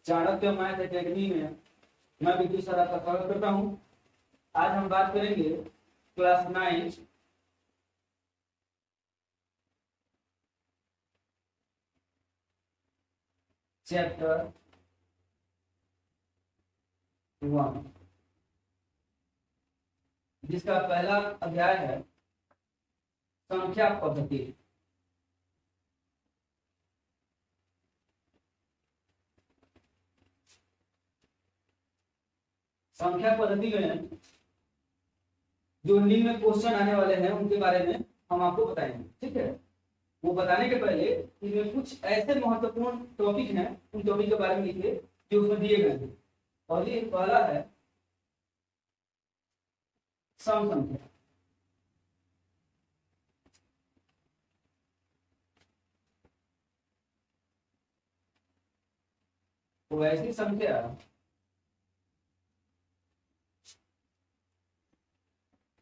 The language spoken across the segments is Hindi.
चाणक्य मैथ एकेडमी में मैं विद्यु सर आपका स्वागत करता हूँ। आज हम बात करेंगे क्लास 9 चैप्टर 1 जिसका पहला अध्याय है संख्या पद्धति। संख्या पद्धति में जो निम्न क्वेश्चन आने वाले हैं उनके बारे में हम आपको बताएंगे, ठीक है। वो बताने के पहले इनमें कुछ ऐसे महत्वपूर्ण टॉपिक हैं, उन टॉपिक के बारे में लिखिए जो उसमें दिए गए हैं। पहला है सम संख्या। तो ऐसी संख्या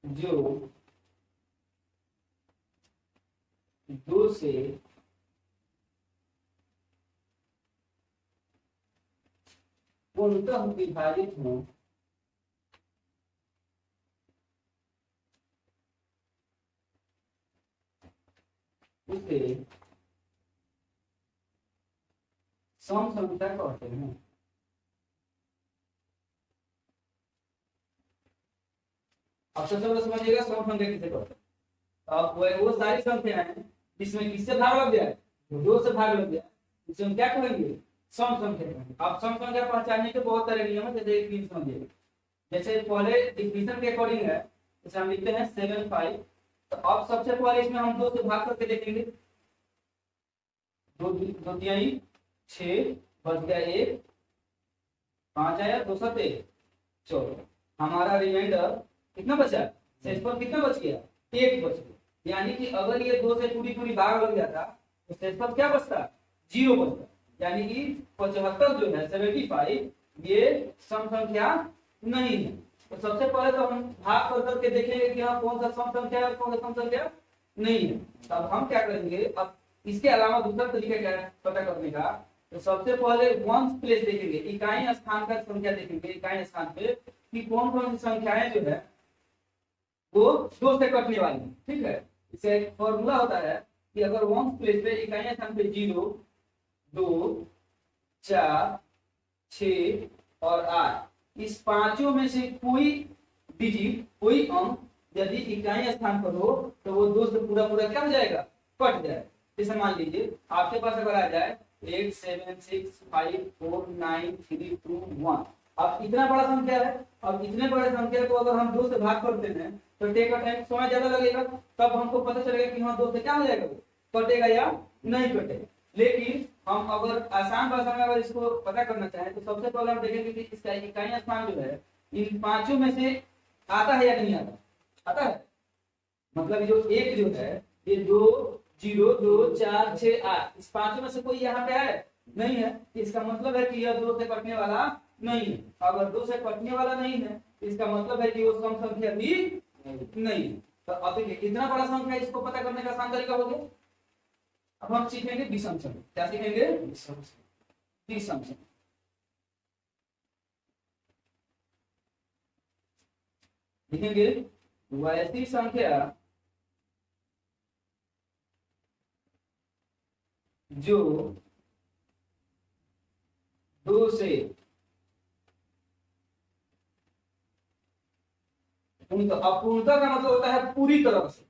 जो 2 से पूर्णतः विभाजित हो उसे सम संख्या कहते हैं। अब सबसे पहले समझिएगा सम संख्या किसे कहते हैं। अब वो सारी संख्या है जिसमें किससे भाग लग गया, 2 से भाग लग गया, इसे हम क्या कहेंगे, सम संख्या कहेंगे। अब सम संख्या पहचानने के बहुत सारे नियम है, जैसे एक चीज समझिएगा। जैसे पहले डिफिनेशन के अकॉर्डिंग है, जैसे हम लिखते हैं 7 5। तो अब सबसे पहले इसमें हम 2 से भाग करके देखेंगे। 2 2 तिहाई 6 बच गया 1, 5 आया 2 7 14। हमारा रिमाइंडर कितना बचा, शेषफल कितना बच गया, 1 बच गया। यानी कि अगर ये 2 से पूरी भाग लग जाता तो शेषफल क्या बचता, 0 बचता। यानी कि 75 जो है 75 ये सम संख्या नहीं है। तो सबसे पहले तो हम भाग कर करके देखेंगे कि हाँ कौन सा सम संख्या है और कौन सा सम संख्या नहीं है। तब हम क्या करेंगे, अब इसके अलावा दूसरा तरीका क्या है पता करने का। तो सबसे पहले वंस प्लेस देखेंगे, इकाई स्थान का संख्या देखेंगे। इकाई स्थान पे कि कौन कौन सी संख्याएं जो है वो 2 से कटने वाली है, ठीक है। इसे एक फॉर्मूला होता है कि अगर वंस प्लेस पे इकाई स्थान पे 0 2 4 6 और 8 इस पांचों में से कोई डिजिट, कोई अंक यदि इकाई स्थान पर हो तो वो 2 से पूरा क्या हो जाएगा, कट जाएगा। जैसे मान लीजिए आपके पास अगर आ जाए 8 7 6 5 4 9 3 2 1। अब इतना बड़ा संख्या है, अब इतने बड़े संख्या को अगर हम 2 से भाग करते हैं तो टेक का टाइम समय ज्यादा लगेगा। तब हमको पता चलेगा कि हाँ 2 से क्या हो जाएगा, कटेगा या नहीं कटेगा। लेकिन हम अगर आसान भाषा में अगर इसको पता करना चाहें तो सबसे पहले हम देखेंगे कि इसका इकाई स्थान जो है इन पांचों में से आता है या नहीं आता, आता है। मतलब जो एक जो है ये 2 0 2 4 6 8 इस पांचों में से कोई यहाँ पे है नहीं है। इसका मतलब है कि यह 2 से कटने वाला नहीं है। अगर 2 से कटने वाला नहीं है इसका मतलब है कि वो सम संख्या भी नहीं है। तो अब देखिए इतना बड़ा संख्या, इसको पता करने का आसान तरीका हो गया। अब हम सीखेंगे विषम संख्या। क्या सीखेंगे, विषम संख्या। लिखेंगे वैसी संख्या जो 2 से अपूर्णता का मतलब होता है पूरी तरह से।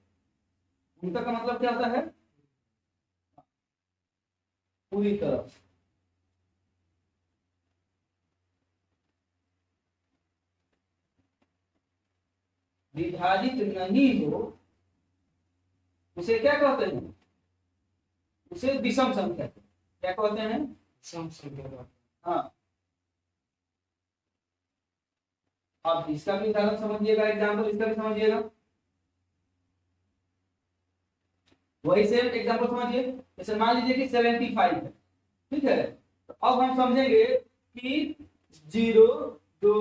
पूर्णता का मतलब क्या होता है, पूरी तरह से। विभाजित नहीं हो उसे क्या कहते हैं, उसे विषम संख्या क्या कहते हैं, विषम संख्या। हाँ, अब इसका भी उदाहरण समझिएगा, एग्जाम्पल इसका भी समझिएगा। वही सेम एग्जाम्पल समझिए। जैसे मान लीजिए कि 75 है, ठीक है। तो अब हम समझेंगे कि 0 2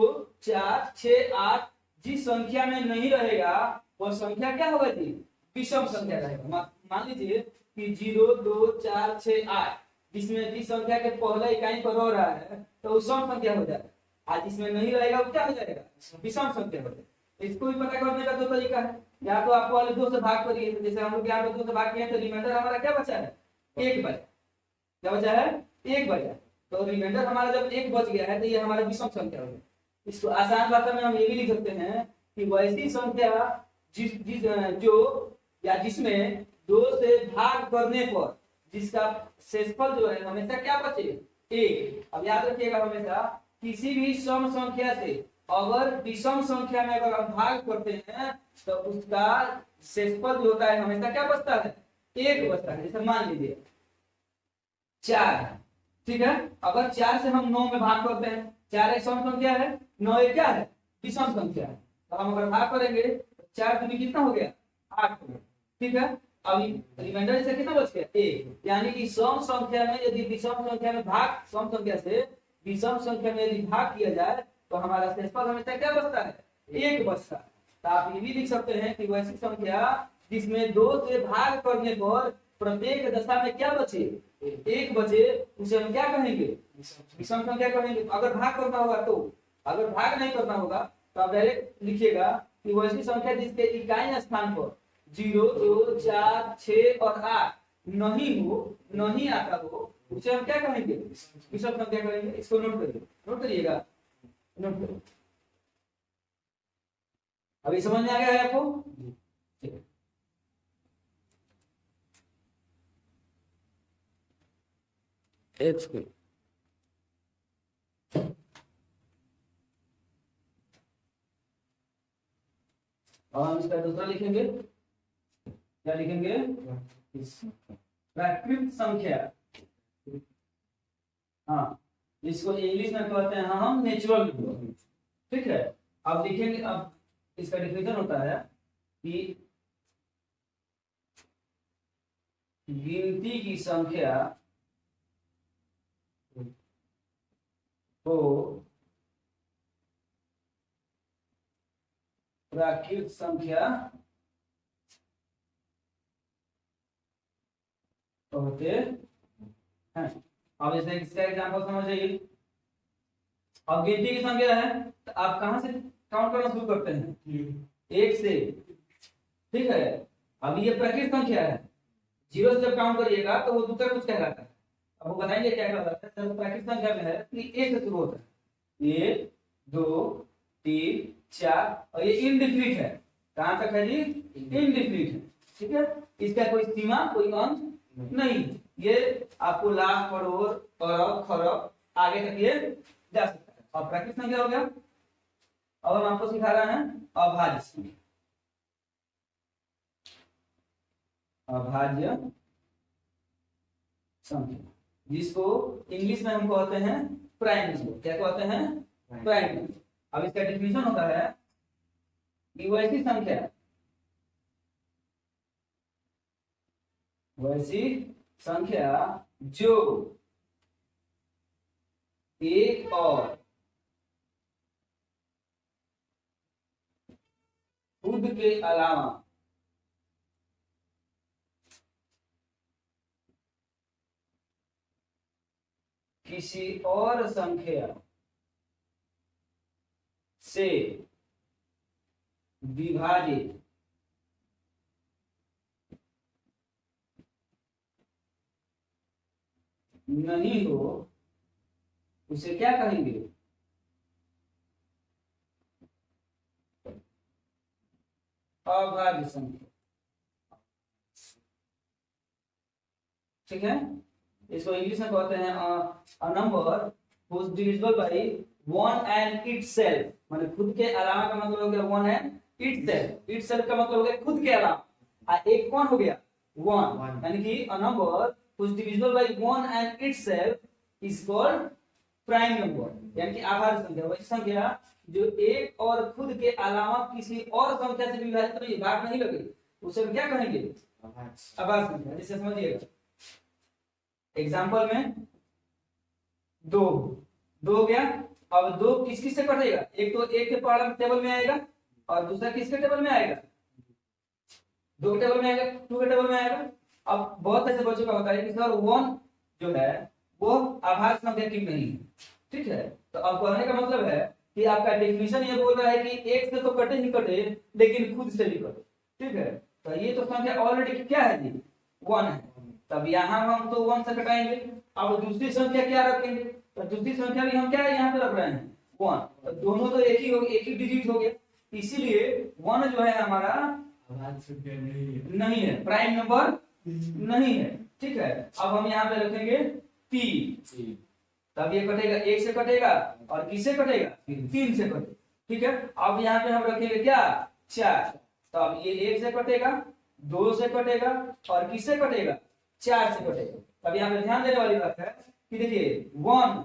4 6 8 जिस संख्या में नहीं रहेगा वह संख्या क्या होगा जी, विषम संख्या रहेगा। मान लीजिए कि 0 2 4 6 8 जिसमें जिस संख्या के पहले इकाई पर रह रहा है तो वो सम संख्या हो जाएगा, आज इसमें नहीं रहेगा वो क्या हो जाएगा, विषम संख्या हो जाएगा। इसको भी पता करने का दो तरीका है, या तो आपको वाले 2 से भाग करिए, जैसे हम लोग यहाँ पे 2 से भाग किए तो रिमाइंडर हमारा क्या बचा है, 1 बचा। क्या बचा है, 1 बचा। तो रिमाइंडर हमारा जब 1 बच गया है तो ये हमारा विषम संख्या हो गया। इसको आसान भाषा में हम ये भी लिख सकते हैं कि वैसी संख्या जो या जिसमें 2 से भाग करने पर जिसका शेषफल जो है हमेशा क्या बचे, 1। अब याद रखिएगा हमेशा किसी भी सम संख्या से अगर विषम संख्या में अगर हम भाग करते हैं तो उसका शेषफल जो होता है हमेशा क्या बचता है, 1 बचता है। जैसे मान लीजिए 4, ठीक है, अगर 4 से हम 9 में भाग करते हैं, 4 एक सम संख्या है, 9 एक क्या है, विषम संख्या है। तो हम अगर भाग करेंगे तो 4 दूनी कितना हो गया, 8 हो गया, ठीक है। अभी रिमाइंडर से कितना बच गया, 1। यानी कि सम संख्या में यदि विषम संख्या में भाग, सम संख्या से विषम संख्या में यदि भाग किया जाए तो हमारा शेषफल हमेशा क्या बचता है, 1 बचता है। तो आप ये भी लिख सकते हैं कि वैसी संख्या जिसमें 2 से भाग करने पर प्रत्येक दशा में क्या बचे, 1 बचे, उसे हम क्या कहेंगे, विषम संख्या कहेंगे। अगर भाग करना होगा तो, अगर भाग नहीं करना होगा तो आप डायरेक्ट लिखिएगा कि वैसी संख्या जिसके इकाई स्थान पर 0, 2, 4, 6 और 8 नहीं आता हो, उसे हम क्या कहेंगे, विषम संख्या कहेंगे। इसको नोट करिए, नोट करिएगा, नोट करिए। अभी समझ में आ गया है आपको, ठीक है। और हम इसका दूसरा लिखेंगे, क्या लिखेंगे, प्राकृत संख्या। हाँ, इसको इंग्लिश में कहते हैं हम नेचुरल नंबर, ठीक है। अब लिखेंगे, अब इसका डिफिनेशन होता है कि गिनती की संख्या को प्राकृत संख्या कहते हैं। अब जैसे इसका एग्जांपल समझ जाइए। अब गिनती की संख्या है तो आप कहां से काउंट करना शुरू करते हैं, 1 से, ठीक है। अब ये प्राकृत संख्या है, 0 से जब काउंट करिएगा तो वो दूसरा कुछ कहलाता है। अब वो बताएंगे क्या कहलाता है। जब प्राकृत संख्या में है तो 1 से शुरू होता है, 1, 2, 3, 4 और ये इनडिफिनिट है। कहां तक है जी, इनडिफिनिट है, ठीक है। इसका कोई सीमा, कोई अंत नहीं। ये आपको लाख, करोड़, अरब, खरब आगे तक ये जा सकता है। और प्राकृत संख्या हो गया। अब हम आपको सिखा रहे हैं अभाज्य संख्या। अभाज्य संख्या जिसको इंग्लिश में हम कहते हैं प्राइम नंबर। क्या कहते हैं, प्राइम नंबर। अब इसका डिफिनेशन होता है कि वैसी संख्या जो एक और खुद के अलावा किसी और संख्या से विभाजित नहीं हो, उसे क्या कहेंगे, अभाज्य संख्या, ठीक है। इसको इंग्लिश में कहते हैं a number whose divisible by one and itself। माने खुद के अलावा का मतलब हो गया one and itself। itself का मतलब हो गया खुद के अलावा। एक कौन हो गया, one। यानी कि a number whose divisible by one and itself is called prime number, यानी कि आभाज्य संख्या। वैसी संख्या जो एक और खुद के अलावा किसी और संख्या से विभाजित नहीं, भाग नहीं लगे, उसे क्या कहेंगे, अभाज्य संख्या। जिससे समझिएगा एग्जांपल में 2 हो गया। अब 2 किस किस से कटेगा, एक तो एक के पहला टेबल में आएगा और दूसरा किसके टेबल में आएगा, 2 के टेबल में आएगा, 2 के टेबल में आएगा। अब बहुत ऐसे बच्चों का होता है कि सर 1 जो है वो आभाज्य संख्या की नहीं है। ठीक है, तो अब कहने का मतलब है कि आपका डेफिनेशन ये बोल रहा है कि एक से तो कटे ही कटे, लेकिन खुद से भी कटे। ठीक है, तो ये तो संख्या ऑलरेडी क्या है जी, 1 है, तब यहाँ हम तो 1 से कटाएंगे। अब दूसरी संख्या क्या रखेंगे, तो दूसरी संख्या भी हम क्या यहाँ पे रख रहे हैं 1, तो दोनों तो एक ही हो, एक ही डिजिट हो गया, इसीलिए 1 जो है हमारा नहीं है, प्राइम नंबर नहीं है। ठीक है, अब हम यहाँ पे रखेंगे 3, तब ये कटेगा, 1 से कटेगा और किससे कटेगा, 3 से कटेगा। ठीक है, अब यहाँ पे हम रखेंगे क्या 4, तो अब ये 1 से कटेगा, 2 से कटेगा और किससे कटेगा, 4 से कटेगा। तब यहाँ पे ध्यान देने वाली बात है कि देखिए 1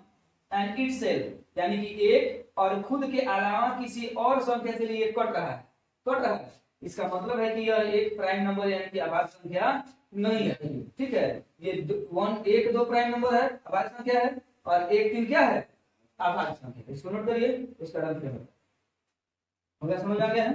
एंड इटसेल्फ, यानी कि एक और खुद के अलावा किसी और संख्या से लिए कट रहा है, कट रहा है, इसका मतलब है कि यह एक प्राइम नंबर यानी कि अभाज्य संख्या नहीं है। ठीक है, ये 1 2 प्राइम नंबर है, अभाज्य संख्या है, और 1 3 क्या है, अभाज्य संख्या। इसको नोट करिए, इसका अर्थ क्या हो गया, समझ आ गया है।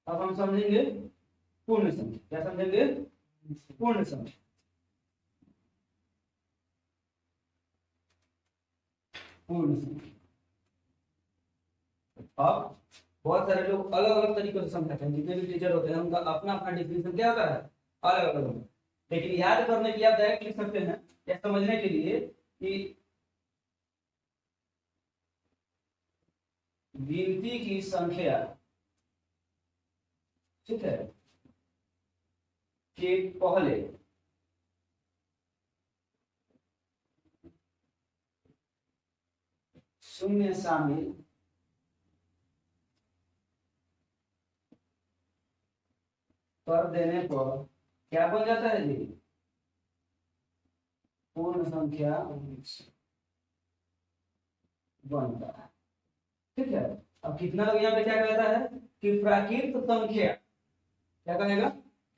अब हम समझेंगे पूर्ण संख्या। क्या समझेंगे, पूर्ण संख्या। पूर्ण संख्या अब बहुत सारे लोग अलग अलग तरीकों से समझाते हैं, जितने भी टीचर होते हैं उनका अपना अपना डिफिनेशन क्या होता है, अलग अलग होता है। लेकिन याद करने के लिए आप डायरेक्ट लिख सकते हैं, या समझने के लिए कि गिनती की संख्या, ठीक है, के पहले शून्य शामिल कर देने पर क्या बन जाता है जी, पूर्ण संख्या बनता है। ठीक है, अब कितना लोग यहाँ पे क्या कहता है कि प्राकृत संख्या, क्या कहेगा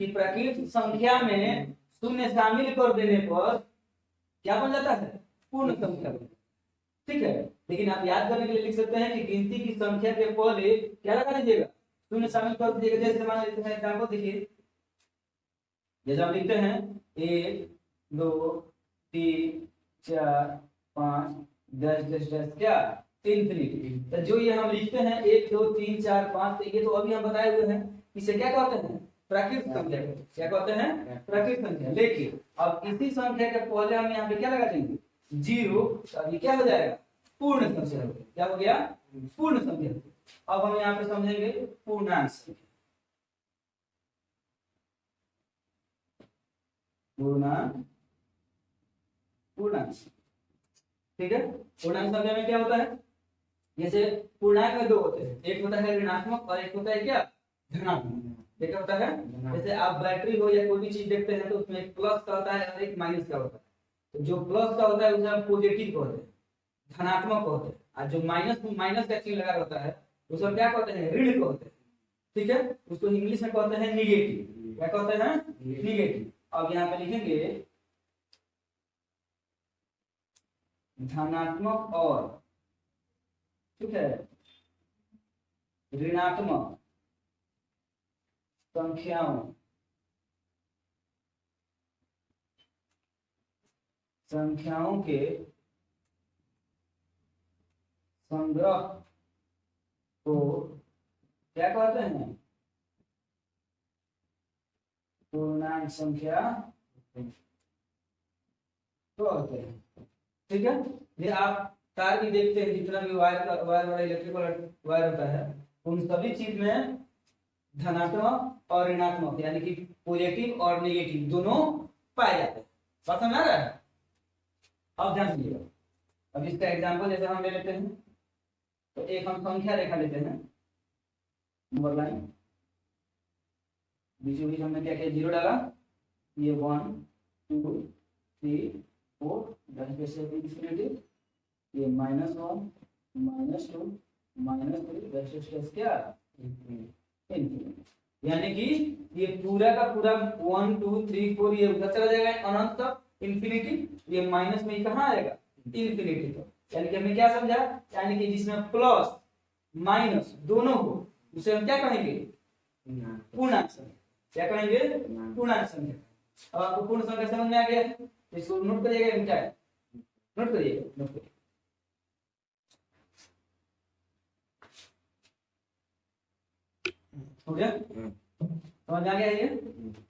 कि प्राकृत संख्या में शून्य शामिल कर देने पर क्या बन जाता है, पूर्ण संख्या। ठीक है, लेकिन आप याद करने के लिए लिख सकते हैं कि गिनती की संख्या के पहले क्या लगा दीजिएगा, शून्य शामिल कर दीजिएगा। जैसे मान लीजिए एग्जांपल देखिए, जैसे हम लिखते हैं 1 2 3 4 5 डैश डैश डैश क्या इंफिनिटी। तो जो ये हम लिखते हैं 1 2 3 4 5, तो ये तो अभी हम बताए हुए हैं, इसे क्या कहते हैं, प्राकृत संख्या। क्या कहते हैं, प्राकृत संख्या। लेकिन अब इसी संख्या के पहले हम यहाँ पे क्या लगा देंगे, 0, तो अभी क्या हो जाएगा, पूर्ण संख्या। क्या हो गया, पूर्ण संख्या। अब हम यहाँ पे समझेंगे पूर्णांक संख्या। पूर्णांक, पूर्णांक, ठीक है। पूर्णांक संख्या में क्या होता है, जैसे पूर्णांक में 2 होते हैं, एक होता है ऋणात्मक और एक होता है क्या, धनात्मक। क्या होता है, जैसे आप बैटरी हो या कोई भी चीज देखते हैं तो उसमें एक प्लस का होता है और एक माइनस का होता है। तो जो प्लस का होता है उसे हम पॉजिटिव कहते हैं, धनात्मक कहते हैं, और जो माइनस का चिन्ह लगा होता है उसे हम क्या कहते हैं, ऋण कहते हैं। ठीक है, उसको इंग्लिश में कहते हैं निगेटिव। क्या कहते हैं, निगेटिव। अब यहाँ पे लिखेंगे धनात्मक और, ठीक है, ऋणात्मक संख्याओं के संग्रह को क्या कहते हैं, पूर्णांक संख्या कहते हैं। ठीक है, ये आप तार भी देखते हैं, जितना भी वायर वाला इलेक्ट्रिकल वायर होता है, उन सभी चीज में धनात्मक और ऋणात्मक यानी कि पॉजिटिव और नेगेटिव दोनों पाए जाते हैं। बात समझ आ रहा है। अब ध्यान दीजिएगा, अब इसका एग्जांपल जैसे हम ले लेते हैं, तो एक हम संख्या रेखा लेते हैं, नंबर लाइन, बीचों बीच हमने क्या किया, 0 डाला, ये 1 2 3 4 -, ये -1 -2 -3 क्या इंफिनिटी। यानी कि ये पूरा का पूरा 1 2 3 4 ये उधर चला जाएगा अनंत तक इंफिनिटी, ये माइनस में कहाँ आएगा, इंफिनिटी तक। यानी कि हमने क्या समझा, यानी कि जिसमें प्लस माइनस दोनों हो उसे हम क्या कहेंगे? पूर्णांक संख्या। क्या कहेंगे? पूर्णांक संख्या। अब आपको पूर्ण संख्या समझ में आ गया है, इसको नोट करिएगा। क्या है? नोट करिए, नोट करिए। हो गया? समझ में आ गया ये?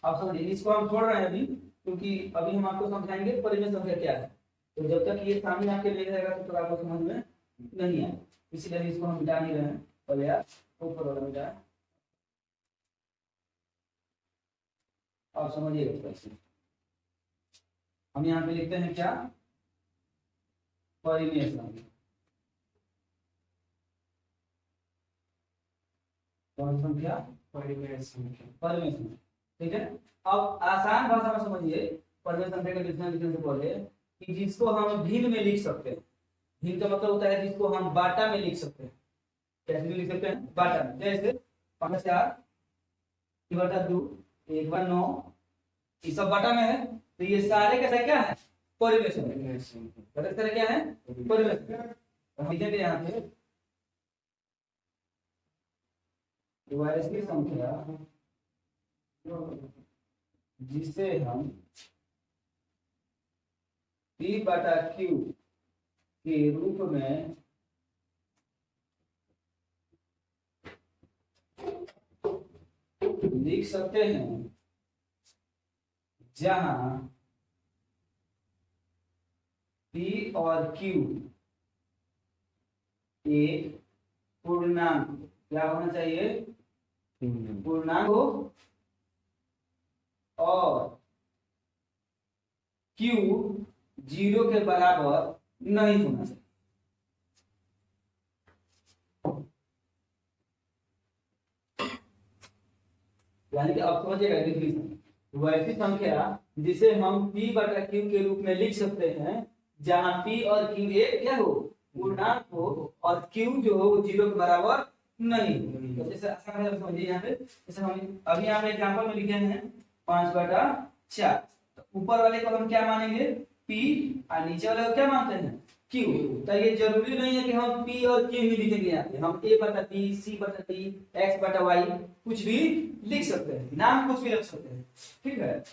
आप समझिए, इसको हम छोड़ रहे हैं अभी, क्योंकि अभी हम आपको समझाएंगे परिमेय संख्या क्या है। तो जब तक ये सामने आपके नहीं रहेगा तो आपको समझ में नहीं आए, इसलिए इसको हम मिटा नहीं रहे हैं। पहले यार ऊपर वाला मिटा, आप समझिएगा कैसे। हम यहाँ पे लिखते हैं क्या? परिमेय संख्या। कौन संख्या? परिमेय संख्या। परिमेय संख्या, ठीक है। अब आसान भाषा में समझिए, परिमेय संख्या का डिफिनेशन लिखने से पहले, कि जिसको हम भिन्न में लिख सकते हैं। भिन्न का मतलब होता है जिसको हम बाटा में लिख सकते हैं। कैसे भी लिख सकते हैं? बाटा में। जैसे 5 4 2 1 9, ये सब बाटा में है, तो ये सारे कैसा क्या है? परिमेय संख्या। तरह क्या है? परिमेय संख्या। हम लिखेंगे यहाँ पे वैश्विक संख्या जिसे हम P/Q के रूप में लिख सकते हैं, जहां P और Q एक पूर्णांक, क्या होना चाहिए? पूर्णांक हो, और Q 0 के बराबर नहीं होना चाहिए। यानी कि आप समझिएगा डिफिनेशन, वैसी संख्या जिसे हम P/Q के रूप में लिख सकते हैं, जहां P और Q एक क्या हो? पूर्णांक हो, और Q जो हो वो 0 के बराबर नहीं। तो जैसे आसान है समझिए, यहाँ पे जैसे हम अभी यहाँ पे एग्जांपल में लिखे हैं 5/4, तो ऊपर वाले को हम क्या मानेंगे? P, और नीचे वाले को क्या मानते हैं? Q। तो ये जरूरी नहीं है कि हम P और Q ही लिखेंगे, यहाँ पे हम A/P, C/T, X/Y कुछ भी लिख सकते हैं, नाम कुछ भी रख सकते हैं, ठीक है।